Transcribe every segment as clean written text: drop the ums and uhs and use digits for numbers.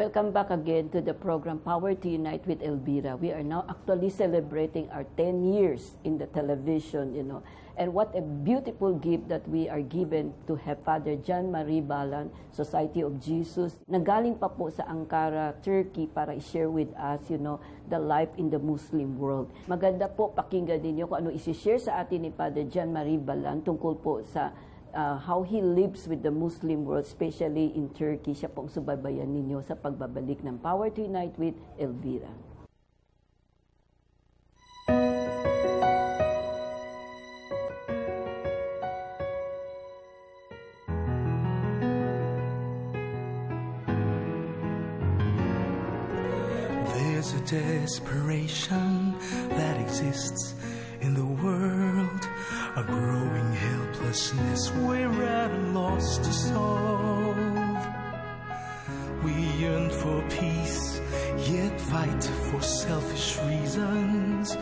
Welcome back again to the program Power to Unite with Elvira. We are now actually celebrating our 10 years in the television, And what a beautiful gift that we are given to have Father Jean-Marc Balhan, Society of Jesus, na galing pa po sa Ankara, Turkey, para i-share with us, the life in the Muslim world. Maganda po pakinggan ninyo kung ano isi-share sa atin ni Father Jean-Marc Balhan tungkol po sa how he lives with the Muslim world, especially in Turkey. Siya pong subaybayan ninyo sa pagbabalik ng Power to Unite with Elvira. There's a desperation that exists in the world, a growing helplessness we're at a loss to solve. We yearn for peace, yet fight for selfish reasons.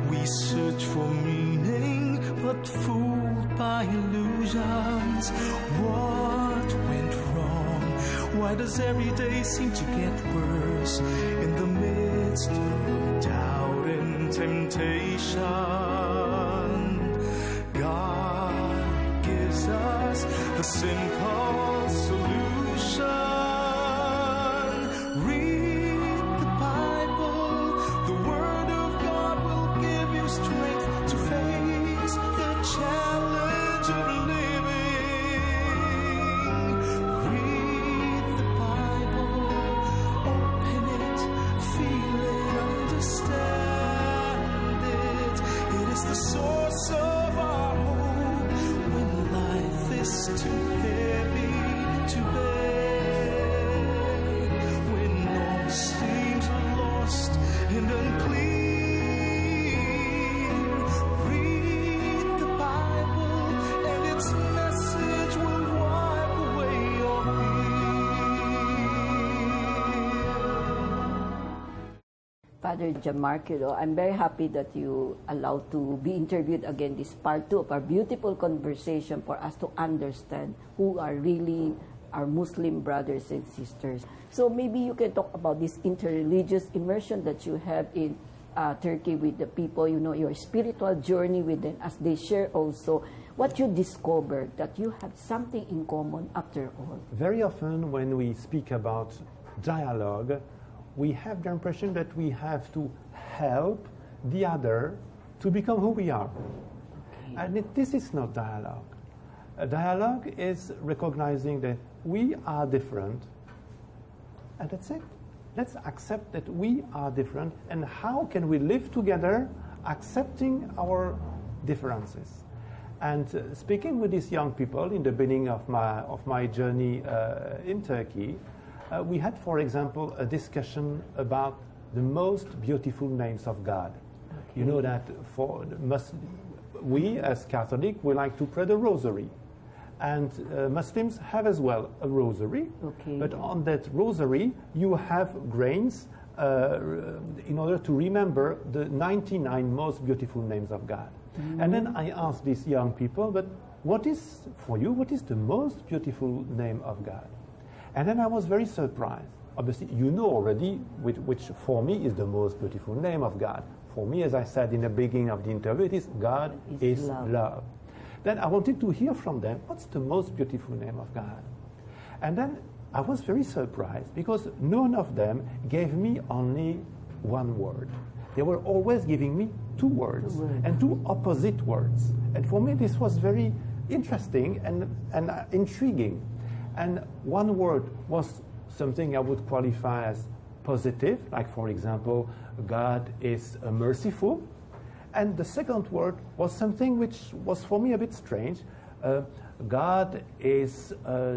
We search for meaning, but fooled by illusions. What went wrong? Why does every day seem to get worse in the midst of doubt and temptation? God gives us the simple solution. Read the Bible, the Word of God will give you strength to face the challenge of living. Read the Bible, open it, feel it, understand it. It is the source of our hope when life is too heavy to bear, when all seems lost and unclear. Read the Bible and its message will wipe away your fear. Father Jean-Marc, I'm very happy that you allowed to be interviewed again, this part 2 of our beautiful conversation for us to understand who are really our Muslim brothers and sisters. So maybe you can talk about this interreligious immersion that you have in Turkey with the people, your spiritual journey with them as they share also what you discovered, that you have something in common after all. Very often when we speak about dialogue, we have the impression that we have to help the other to become who we are. Okay. And this is not dialogue. A dialogue is recognizing that we are different, and that's it. Let's accept that we are different, and how can we live together accepting our differences. And speaking with these young people in the beginning of my journey in Turkey, we had, for example, a discussion about the most beautiful names of God. Okay. You know that we as Catholics, we like to pray the rosary. And Muslims have as well a rosary. Okay. But on that rosary, you have grains in order to remember the 99 most beautiful names of God. Mm-hmm. And then I asked these young people, but what is the most beautiful name of God? And then I was very surprised. Obviously, you know already which for me is the most beautiful name of God. For me, as I said in the beginning of the interview, it is God is love. Then I wanted to hear from them, what's the most beautiful name of God? And then I was very surprised because none of them gave me only one word. They were always giving me two words and two opposite words. And for me, this was very interesting and intriguing. And one word was something I would qualify as positive, like, for example, God is merciful. And the second word was something which was for me a bit strange. God is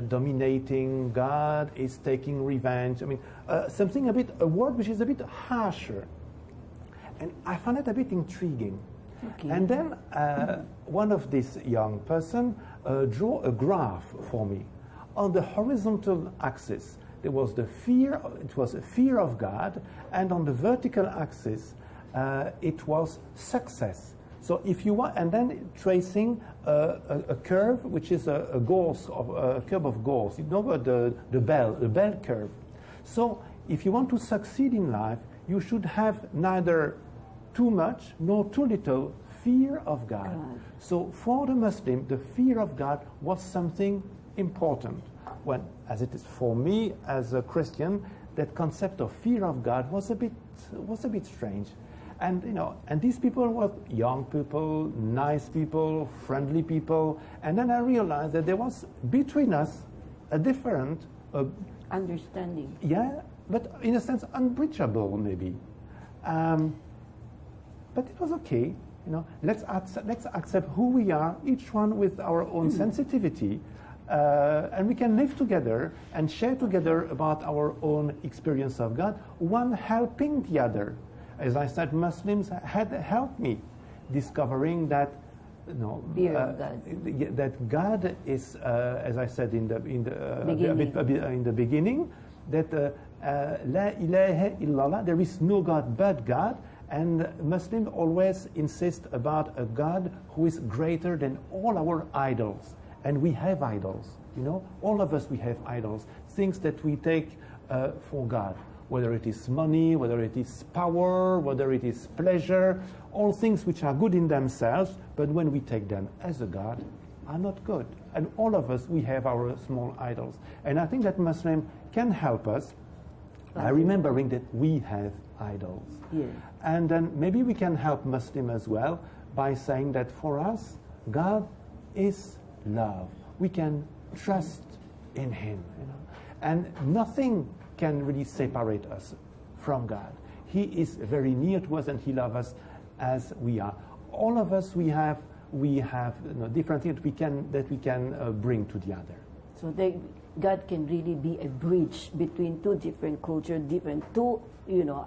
dominating, God is taking revenge. I mean, a word which is a bit harsher. And I found it a bit intriguing. Okay. And then one of these young person drew a graph for me. On the horizontal axis, there was a fear of God, and on the vertical axis, it was success. So if you want, and then tracing a curve, which is a curve of Gauss. You know the bell curve. So if you want to succeed in life, you should have neither too much nor too little fear of God. So for the Muslim, the fear of God was something important. When, as it is for me as a Christian, that concept of fear of God was a bit strange. And and these people were young people, nice people, friendly people. And then I realized that there was between us a different understanding. Yeah, but in a sense unbridgeable maybe. But it was okay. Let's accept who we are, each one with our own sensitivity, and we can live together and share together about our own experience of God, one helping the other. As I said, Muslims had helped me discovering that fear of God. That God is, as I said in the beginning, that La ilaha illallah, there is no God but God. And Muslims always insist about a God who is greater than all our idols. And we have idols, all of us, we have idols, things that we take for God, whether it is money, whether it is power, whether it is pleasure, all things which are good in themselves, but when we take them as a God, are not good. And all of us, we have our small idols. And I think that Muslim can help us by remembering that we have idols. Yeah. And then maybe we can help Muslim as well by saying that for us, God is love. We can trust in Him, and nothing can really separate us from God. He is very near to us, and He loves us as we are. All of us, we have different things that we can bring to the other. So God can really be a bridge between two different cultures,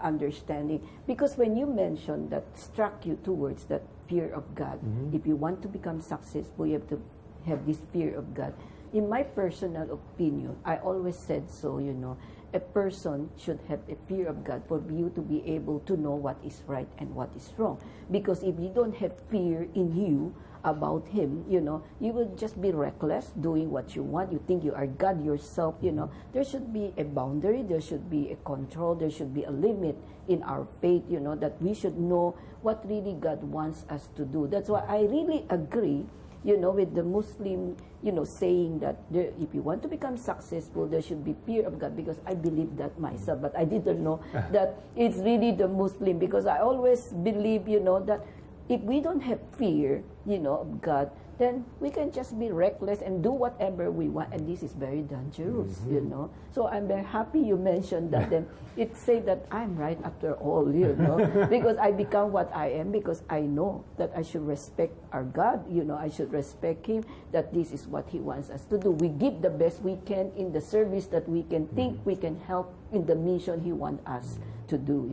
understanding. Because when you mentioned that struck you towards that fear of God, if you want to become successful, you have to have this fear of God. In my personal opinion, I always said so, a person should have a fear of God for you to be able to know what is right and what is wrong. Because if you don't have fear in you about Him, you will just be reckless, doing what you want. You think you are God yourself, There should be a boundary, there should be a control, there should be a limit in our faith, that we should know what really God wants us to do. That's why I really agree, with the Muslim, saying that if you want to become successful, there should be fear of God, because I believe that myself, but I didn't know that it's really the Muslim, because I always believe, that if we don't have fear, of God, then we can just be reckless and do whatever we want, and this is very dangerous, So I'm very happy you mentioned that. Then it says that I'm right after all, because I become what I am, because I know that I should respect our God, I should respect Him, that this is what He wants us to do. We give the best we can in the service that we can think we can help in the mission He wants us to do,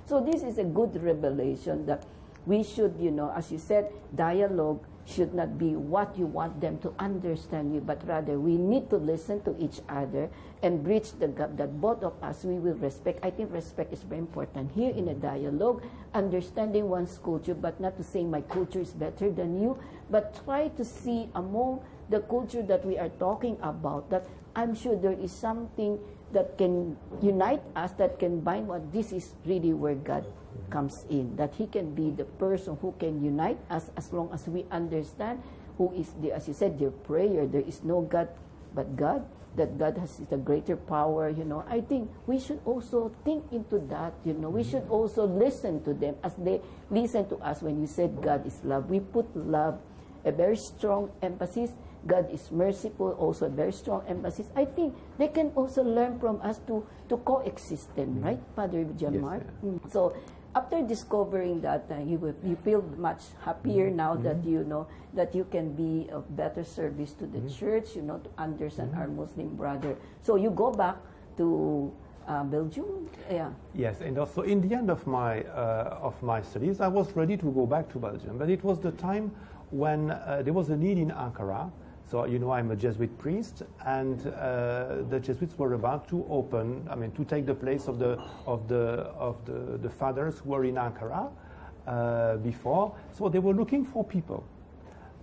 So this is a good revelation that we should, as you said, dialogue should not be what you want them to understand you, but rather we need to listen to each other and bridge the gap that both of us, we will respect. I think respect is very important here in a dialogue, understanding one's culture, but not to say my culture is better than you, but try to see among the culture that we are talking about that I'm sure there is something that can unite us, that can bind what this is really where God comes in, that He can be the person who can unite us as long as we understand who is the, as you said, their prayer. There is no God but God, that God has the greater power, I think we should also think into that, we should also listen to them as they listen to us. When you said God is love, we put love, a very strong emphasis. God is merciful, also a very strong emphasis. I think they can also learn from us to coexist then, right, Father Jean-Marc? Yes, So after discovering that, you feel much happier now that you know that you can be of better service to the church, to understand our Muslim brother. So you go back to Belgium? Yeah. Yes, and also in the end of my studies, I was ready to go back to Belgium, but it was the time when there was a need in Ankara. So, I'm a Jesuit priest, and the Jesuits were about to to take the place of the fathers who were in Ankara before. So they were looking for people.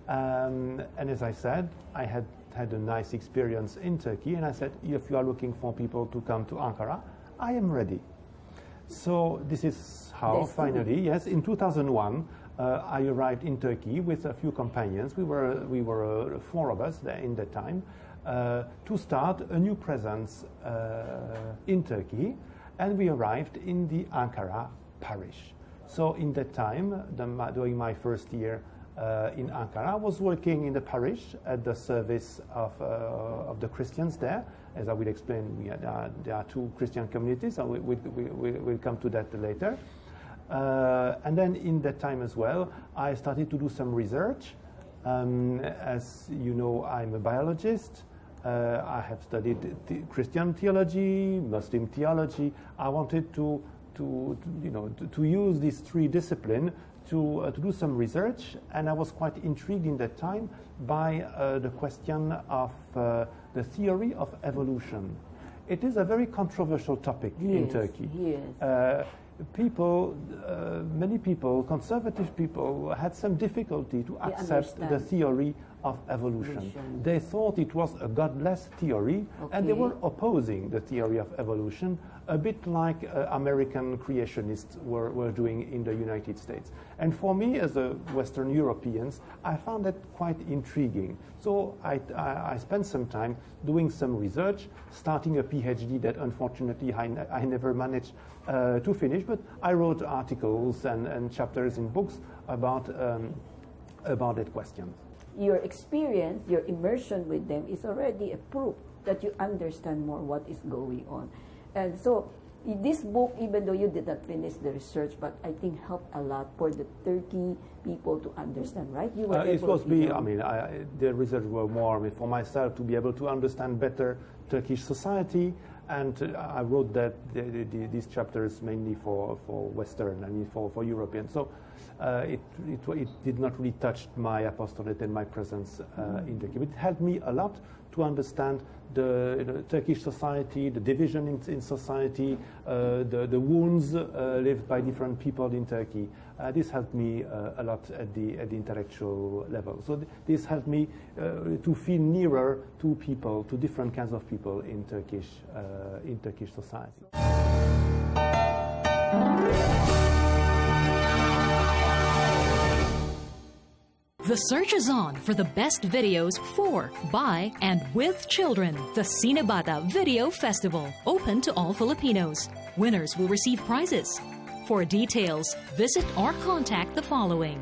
And as I said, I had had a nice experience in Turkey, and I said, if you are looking for people to come to Ankara, I am ready. So this is how finally, yes, in 2001, I arrived in Turkey with a few companions. We were 4 of us there in that time to start a new presence in Turkey, and we arrived in the Ankara parish. So in that time, during my first year in Ankara, I was working in the parish at the service of the Christians there. As I will explain, there are 2 Christian communities, and we'll come to that later. And then in that time as well, I started to do some research. As you know, I'm a biologist. I have studied Christian theology, Muslim theology. I wanted to use these 3 disciplines to do some research, and I was quite intrigued in that time by the question of the theory of evolution. It is a very controversial topic in Turkey. Yes. Many people, conservative people, had some difficulty to accept the theory of evolution. They thought it was a godless theory, and they were opposing the theory of evolution, a bit like American creationists were doing in the United States. And for me, as a Western European, I found that quite intriguing. So I spent some time doing some research, starting a PhD that unfortunately I never managed to finish, but I wrote articles and chapters in books about that question. Your experience, your immersion with them is already a proof that you understand more what is going on. And so this book, even though you did not finish the research, but I think helped a lot for the Turkey people to understand, right? You were it was the research were more for myself to be able to understand better Turkish society, and I wrote these chapters mainly for Western, for Europeans. So it did not really touch my apostolate and my presence in Turkey. But it helped me a lot to understand the Turkish society, the division in society, the wounds lived by different people in Turkey. This helped me a lot at the intellectual level. So this helped me to feel nearer to people, to different kinds of people in Turkish society. The search is on for the best videos for, by, and with children. The Cinebata Video Festival, open to all Filipinos. Winners will receive prizes. For details, visit or contact the following.